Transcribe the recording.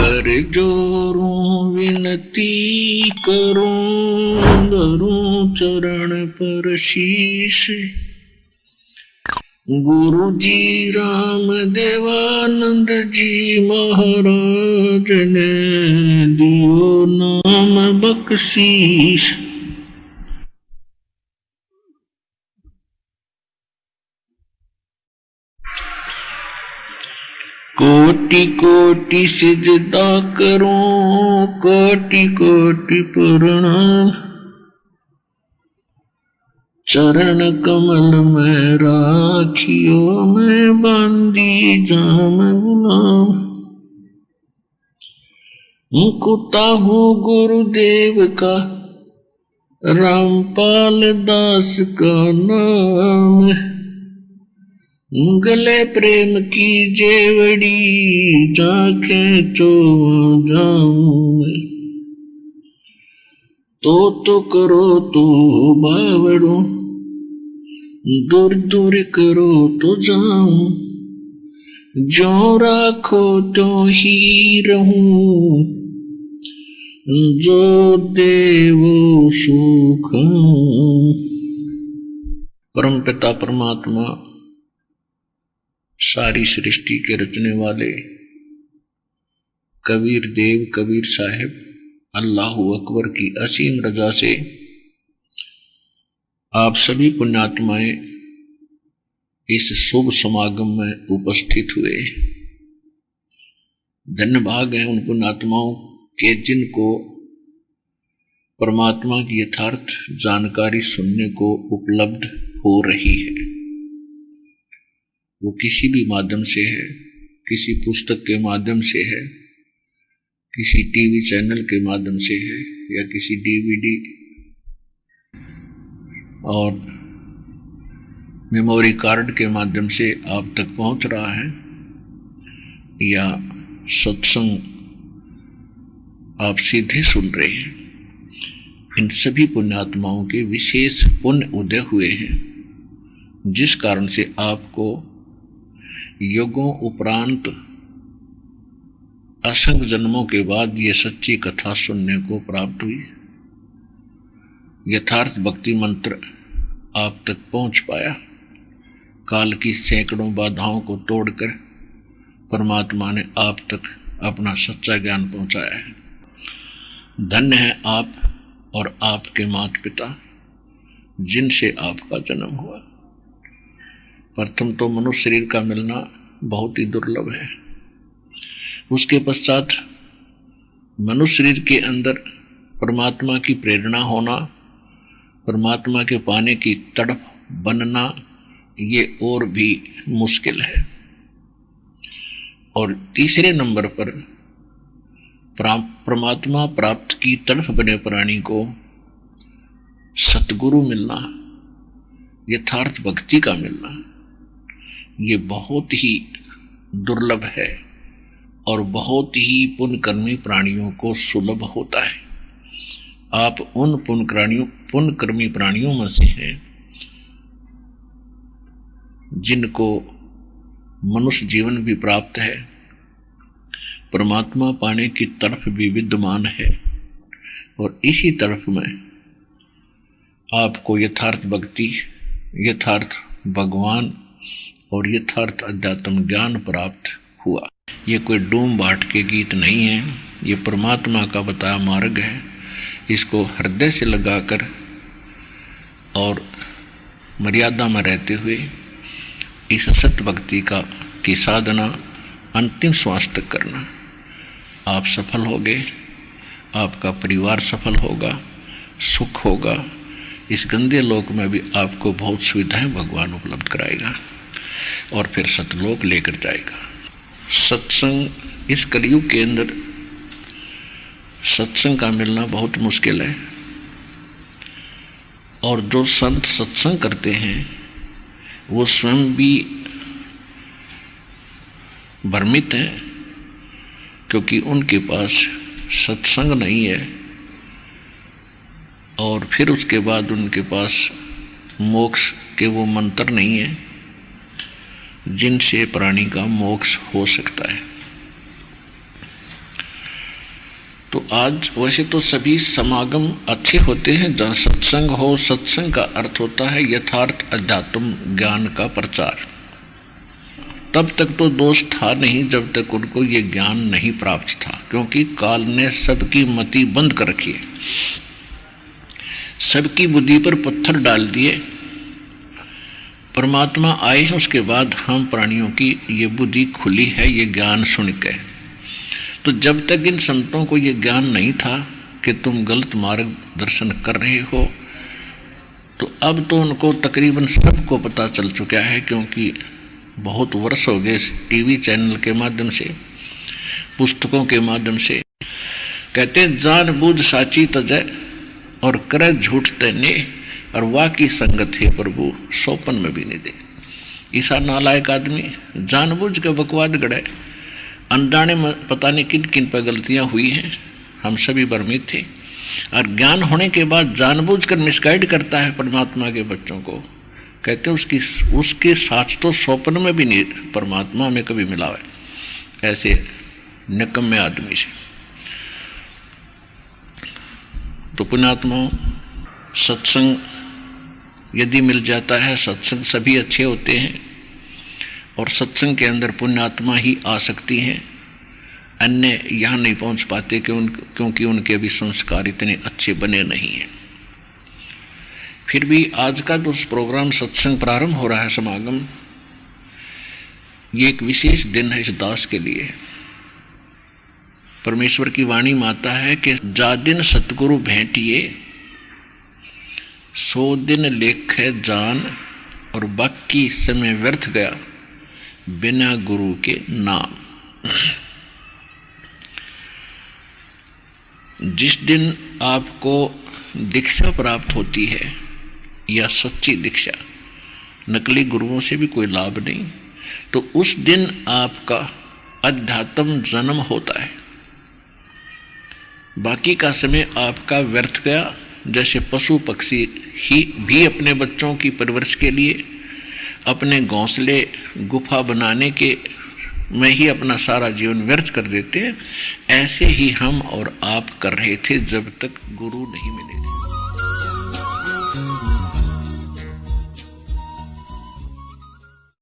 कर जोरूं विनती करूं, धरूं चरण पर शीश। गुरु जी राम देवानंद जी महाराज ने दियो नाम बख्शीश। कोटि कोटि सिजदा करूं, कोटि कोटि प्रणाम। चरण कमल में राखियो, मैं बांदी जाम गुलाम। कुता हूँ गुरुदेव का, रामपाल दास का नाम। गले प्रेम की जेवड़ी, जाके चो जाऊं। तो करो तो बावड़ो, दूर दूर करो तो जाऊं। जो राखो तो ही रहूं, जो देवो सुख। परम पिता परमात्मा सारी सृष्टि के रचने वाले कबीर देव कबीर साहिब अल्लाहु अकबर की असीम रजा से आप सभी पुण्यात्माएं इस शुभ समागम में उपस्थित हुए। धन्य भाग है उन पुण्यात्माओं के जिनको परमात्मा की यथार्थ जानकारी सुनने को उपलब्ध हो रही है। वो किसी भी माध्यम से है, किसी पुस्तक के माध्यम से है, किसी टीवी चैनल के माध्यम से है, या किसी डीवीडी और मेमोरी कार्ड के माध्यम से आप तक पहुंच रहा है, या सत्संग आप सीधे सुन रहे हैं। इन सभी पुण्यात्माओं के विशेष पुण्य उदय हुए हैं, जिस कारण से आपको युगों उपरांत असंख्य जन्मों के बाद ये सच्ची कथा सुनने को प्राप्त हुई। यथार्थ भक्ति मंत्र आप तक पहुंच पाया। काल की सैकड़ों बाधाओं को तोड़कर परमात्मा ने आप तक अपना सच्चा ज्ञान पहुंचाया है। धन्य है आप और आपके माता पिता जिनसे आपका जन्म हुआ। प्रथम तो मनुष्य शरीर का मिलना बहुत ही दुर्लभ है। उसके पश्चात मनुष्य शरीर के अंदर परमात्मा की प्रेरणा होना, परमात्मा के पाने की तड़प बनना, ये और भी मुश्किल है। और तीसरे नंबर पर परमात्मा प्राप्त की तड़प बने प्राणी को सतगुरु मिलना, यथार्थ भक्ति का मिलना, ये बहुत ही दुर्लभ है और बहुत ही पुण्यकर्मी प्राणियों को सुलभ होता है। आप उन पुण्यकर्मी प्राणियों में से हैं जिनको मनुष्य जीवन भी प्राप्त है, परमात्मा पाने की तरफ भी विद्यमान है, और इसी तरफ में आपको यथार्थ भक्ति, यथार्थ भगवान और यथार्थ अध्यात्म ज्ञान प्राप्त हुआ। ये कोई डूम बाट के गीत नहीं है, ये परमात्मा का बताया मार्ग है। इसको हृदय से लगाकर और मर्यादा में रहते हुए इस सत्य भक्ति की साधना अंतिम श्वास तक करना, आप सफल होगे, आपका परिवार सफल होगा, सुख होगा। इस गंदे लोक में भी आपको बहुत सुविधाएं भगवान उपलब्ध कराएगा और फिर सतलोक लेकर जाएगा। सत्संग इस कलयुग के अंदर सत्संग का मिलना बहुत मुश्किल है, और जो संत सत्संग करते हैं वो स्वयं भी भ्रमित हैं, क्योंकि उनके पास सत्संग नहीं है, और फिर उसके बाद उनके पास मोक्ष के वो मंत्र नहीं है जिनसे प्राणी का मोक्ष हो सकता है। तो आज वैसे तो सभी समागम अच्छे होते हैं जहाँ सत्संग हो। सत्संग का अर्थ होता है यथार्थ अध्यात्म ज्ञान का प्रचार। तब तक तो दोष था नहीं जब तक उनको ये ज्ञान नहीं प्राप्त था, क्योंकि काल ने सबकी मति बंद कर रखी है, सबकी बुद्धि पर पत्थर डाल दिए। परमात्मा आए हैं उसके बाद हम प्राणियों की ये बुद्धि खुली है ये ज्ञान सुन के। तो जब तक इन संतों को ये ज्ञान नहीं था कि तुम गलत मार्ग दर्शन कर रहे हो, तो अब तो उनको तकरीबन सबको पता चल चुका है, क्योंकि बहुत वर्ष हो गए टीवी चैनल के माध्यम से, पुस्तकों के माध्यम से। कहते हैं जान बूझ साची तजय और करे झूठ तने, और वाह की संगत है प्रभु सोपन में भी नहीं दे। ऐसा नालायक आदमी जानबूझ के बकवाद गड़े, अनजाने में पता नहीं किन किन पर गलतियां हुई हैं, हम सभी भ्रमित थे। और ज्ञान होने के बाद जानबूझ कर मिसगाइड करता है परमात्मा के बच्चों को। कहते हैं उसके साथ तो स्वप्न में भी नहीं परमात्मा में कभी मिला है ऐसे निकम्मे आदमी से। तो पुण्यात्माओं, सत्संग यदि मिल जाता है, सत्संग सभी अच्छे होते हैं, और सत्संग के अंदर पुण्यात्मा ही आ सकती हैं, अन्य यहाँ नहीं पहुँच पाते क्योंकि उनके भी संस्कार इतने अच्छे बने नहीं हैं। फिर भी आज का जो प्रोग्राम सत्संग प्रारंभ हो रहा है, समागम, ये एक विशेष दिन है इस दास के लिए। परमेश्वर की वाणी माता है कि जा दिन सतगुरु भेंटिए, 100 दिन लेखे जान, और बाकी समय व्यर्थ गया बिना गुरु के नाम। जिस दिन आपको दीक्षा प्राप्त होती है, या सच्ची दीक्षा, नकली गुरुओं से भी कोई लाभ नहीं, तो उस दिन आपका अध्यात्म जन्म होता है। बाकी का समय आपका व्यर्थ गया। जैसे पशु पक्षी ही भी अपने बच्चों की परवरिश के लिए अपने घोंसले गुफा बनाने के में ही अपना सारा जीवन व्यर्थ कर देते हैं, ऐसे ही हम और आप कर रहे थे जब तक गुरु नहीं मिले थे।